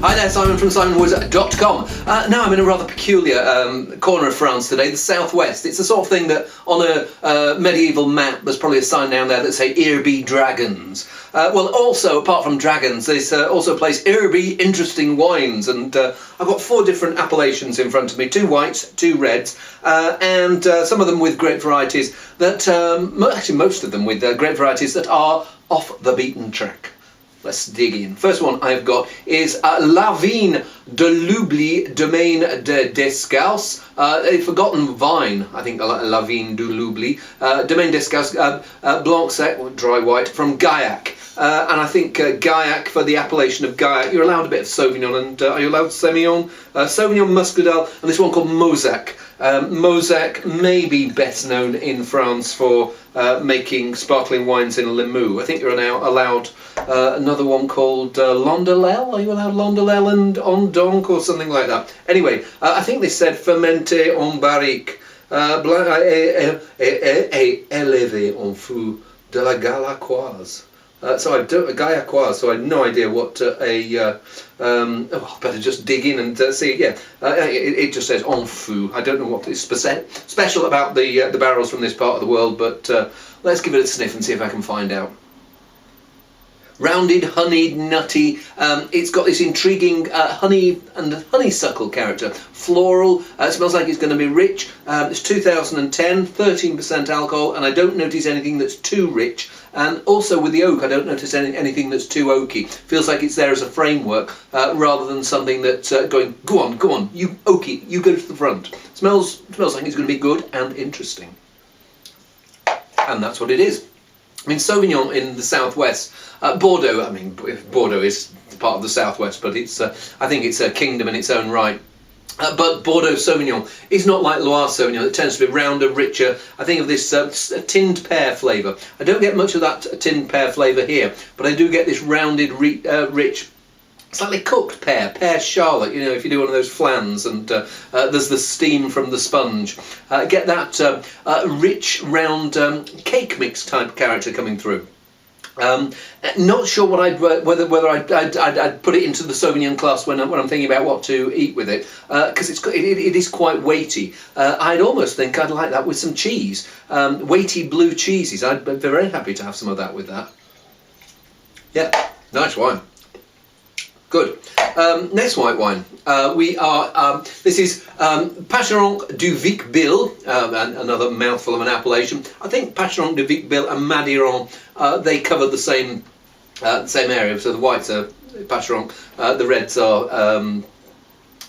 Hi there, Simon from simonwoods.com. Now I'm in a rather peculiar corner of France today, the southwest. It's the sort of thing that on a medieval map there's probably a sign down there that say "Here be dragons." Well, also, apart from dragons, there's also a place, "Here be interesting wines," and I've got 4 different appellations in front of me, 2 whites, 2 reds, and some of them with grape varieties that, actually most of them with grape varieties that are off the beaten track. Let's dig in. First one I've got is La Vigne de l'Oubli, Domaine de Descalces, a forgotten vine, I think, La Vigne de l'Oubli, Domaine Descalces, Blanc Sec, dry white, from Gaillac. And I think Gaillac, for the appellation of Gaillac, you're allowed a bit of Sauvignon, and are you allowed Semillon? Sauvignon Muscadel, and this one called Mauzac. Mauzac may be best known in France for making sparkling wines in Limoux. I think you're now allowed another one called Landolel. Are you allowed Landolel and Ondonc or something like that? Anyway, I think they said fermenté en barrique, élevé en fût de la Gaillacoise. So I had no idea what I better just dig in and see. Yeah, it just says en fût. I don't know what is special about the barrels from this part of the world, but let's give it a sniff and see if I can find out. Rounded, honeyed, nutty. It's got this intriguing honey and honeysuckle character. Floral. Smells like it's going to be rich. It's 2010, 13% alcohol, and I don't notice anything that's too rich. And also with the oak, I don't notice anything that's too oaky. Feels like it's there as a framework rather than something that's going, go on, you oaky, you go to the front. Smells like it's going to be good and interesting. And that's what it is. I mean, Sauvignon in the southwest, Bordeaux. I mean, Bordeaux is part of the southwest, but it's I think it's a kingdom in its own right. But Bordeaux Sauvignon is not like Loire Sauvignon. It tends to be rounder, richer. I think of this tinned pear flavour. I don't get much of that tinned pear flavour here, but I do get this rounded, rich, slightly cooked pear charlotte, you know, if you do one of those flans and there's the steam from the sponge. Get that rich, round cake mix type character coming through. Not sure what whether I'd put it into the Sauvignon class when I'm thinking about what to eat with it, because it is quite weighty. I'd almost think I'd like that with some cheese, weighty blue cheeses. I'd be very happy to have some of that with that. Yeah, nice wine. Good. Next white wine. This is Pacheron du Vic-Bilh, another mouthful of an appellation. I think Pacheron du Vic-Bilh and Madiran, they cover the same area. So the whites are Pacheron, the reds are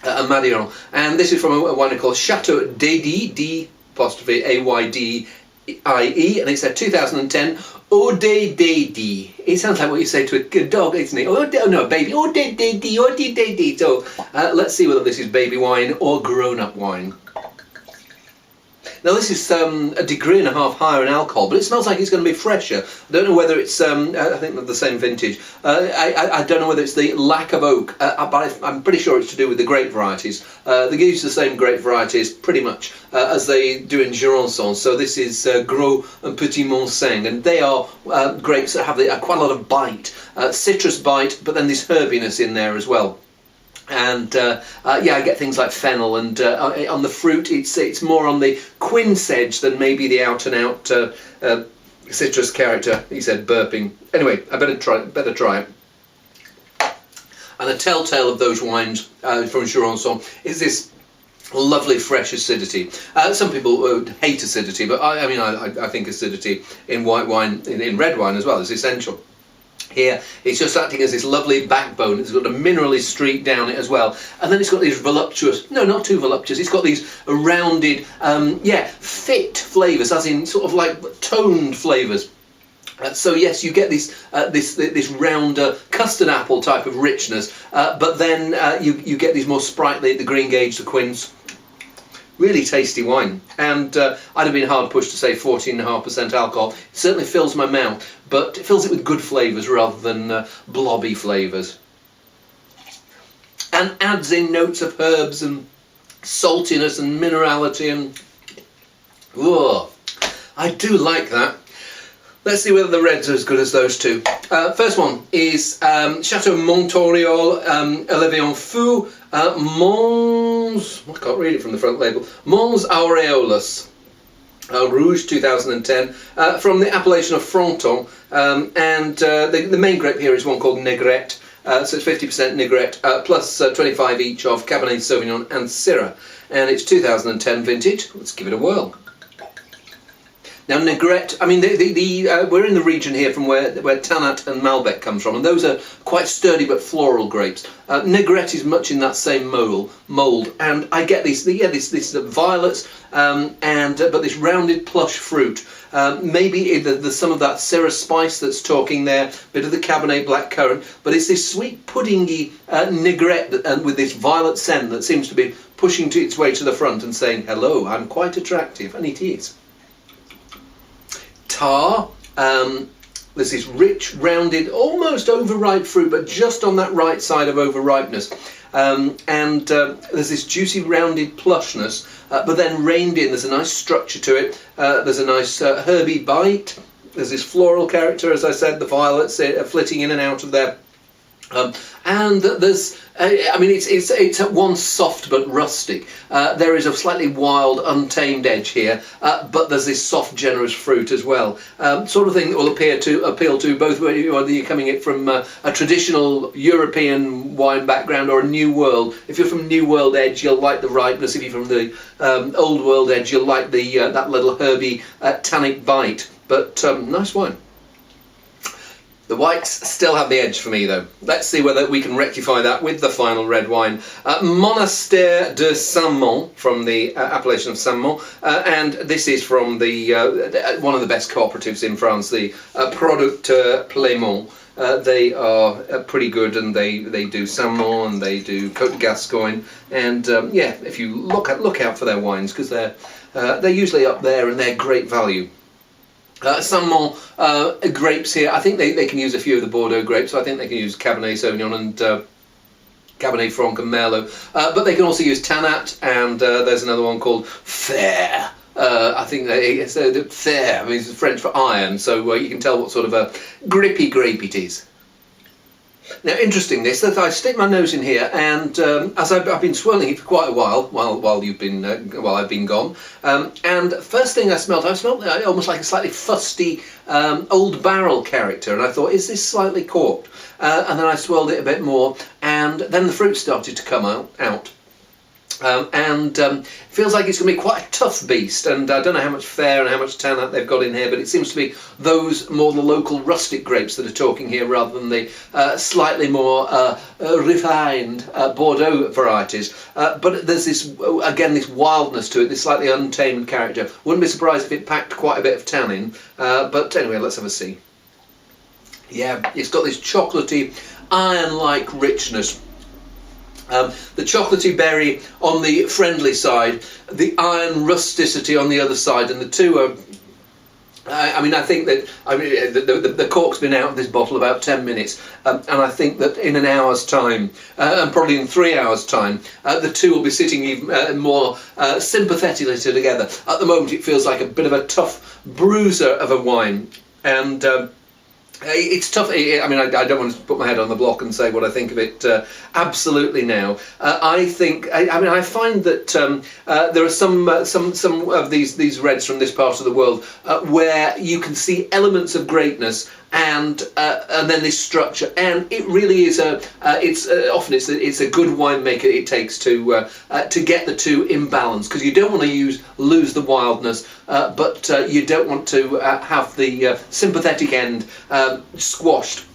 Madiran. And this is from a wine called Chateau d'Aydie, D''Aydie, and it's a 2010 Eau d'Aydie. It sounds like what you say to a dog, isn't it? Oh no, baby. Eau d'Aydie. So let's see whether this is baby wine or grown-up wine. Now this is a degree and a half higher in alcohol, but it smells like it's going to be fresher. I don't know whether it's, I think they're the same vintage. I don't know whether it's the lack of oak, but I'm pretty sure it's to do with the grape varieties. They use the same grape varieties pretty much as they do in Jurançon. So this is Gros and Petit Montseng, and they are grapes that have quite a lot of bite, citrus bite, but then this herbiness in there as well. And yeah, I get things like fennel, and on the fruit it's more on the quince edge than maybe the out and out citrus character. He said, burping. Anyway, I better try it. And the telltale of those wines from Jurançon is this lovely fresh acidity. Some people would hate acidity, but I mean I think acidity in white wine, in red wine as well, is essential. Here, it's just acting as this lovely backbone. It's got a minerally streak down it as well. And then it's got these voluptuous, no, not too voluptuous, it's got these rounded, fit flavours, as in sort of like toned flavours. So yes, you get this rounder custard apple type of richness, but then you get these more sprightly, the green gage, the quince. Really tasty wine, and I'd have been hard pushed to say 14.5% alcohol. It certainly fills my mouth, but it fills it with good flavours rather than blobby flavours, and adds in notes of herbs and saltiness and minerality, and I do like that. Let's see whether the reds are as good as those two. First one is Chateau Montoriol Elevé en Fou Mons. I can't read it from the front label. Mons Aureolus. Rouge 2010 from the appellation of Fronton, and the main grape here is one called Negrette, so it's 50% Negrette plus 25 each of Cabernet Sauvignon and Syrah, and it's 2010 vintage. Let's give it a whirl. Now Negrette, I mean, we're in the region here from where Tannat and Malbec comes from, and those are quite sturdy but floral grapes. Negrette is much in that same mould, and I get this violets, but this rounded plush fruit. Maybe there's some of that Syrah spice that's talking there, bit of the Cabernet blackcurrant, but it's this sweet puddingy Negrette with this violet scent that seems to be pushing its way to the front and saying, hello, I'm quite attractive, and it is. Tar, there's this rich, rounded, almost overripe fruit, but just on that right side of overripeness. And there's this juicy, rounded plushness, but then reined in. There's a nice structure to it. There's a nice herby bite. There's this floral character, as I said, the violets flitting in and out of there. And there's, I mean, it's at once soft but rustic. There is a slightly wild, untamed edge here, but there's this soft, generous fruit as well. Sort of thing that will appeal to both whether you're coming in from a traditional European wine background or a New World. If you're from New World edge, you'll like the ripeness. If you're from the Old World edge, you'll like the that little herby, tannic bite. But nice wine. The whites still have the edge for me though. Let's see whether we can rectify that with the final red wine. Monastère de Saint-Mont from the appellation of Saint-Mont, and this is from the one of the best cooperatives in France, the Producteur Plémont. They are pretty good, and they do Saint-Mont and they do Côte de Gascogne, and yeah, if you look out for their wines, because they're usually up there and they're great value. Saint-Mont grapes here, I think they can use a few of the Bordeaux grapes, so I think they can use Cabernet Sauvignon and Cabernet Franc and Merlot, but they can also use Tannat, and there's another one called Fer. I think it's Fer means French for iron, so you can tell what sort of a grippy grape it is. Now, interesting this, that I stick my nose in here, and as I've been swirling it for quite a while while you've been while I've been gone, and first thing I smelled almost like a slightly fusty old barrel character, and I thought, is this slightly corked? And then I swirled it a bit more, and then the fruit started to come out. Feels like it's going to be quite a tough beast, and I don't know how much Fair and how much Tannat they've got in here, but it seems to be those more the local rustic grapes that are talking here rather than the slightly more refined Bordeaux varieties. But there's this, again, this wildness to it, this slightly untamed character. Wouldn't be surprised if it packed quite a bit of tannin, but anyway, let's have a see. Yeah, it's got this chocolatey, iron-like richness. The chocolatey berry on the friendly side, the iron rusticity on the other side, and the two are. I mean, I think that the cork's been out of this bottle about 10 minutes, and I think that in an hour's time, and probably in 3 hours' time, the two will be sitting even more sympathetically together. At the moment, it feels like a bit of a tough bruiser of a wine, and. It's tough. I mean, I don't want to put my head on the block and say what I think of it absolutely now. I think. I mean, I find that there are some of these reds from this part of the world where you can see elements of greatness and then this structure, and it really is often it's a good winemaker it takes to get the two in balance, because you don't want to lose the wildness, but you don't want to have the sympathetic end squashed.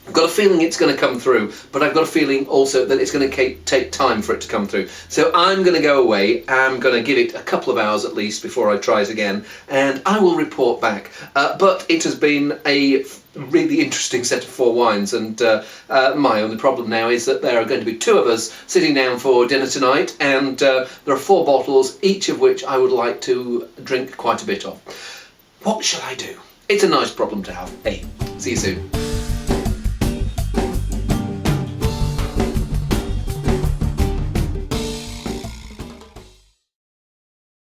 I've got a feeling it's going to come through, but I've got a feeling also that it's going to take time for it to come through. So I'm going to go away, I'm going to give it a couple of hours at least before I try it again, and I will report back. But it has been a really interesting set of 4 wines, and my only problem now is that there are going to be 2 of us sitting down for dinner tonight, and there are 4 bottles, each of which I would like to drink quite a bit of. What shall I do? It's a nice problem to have. Hey, see you soon.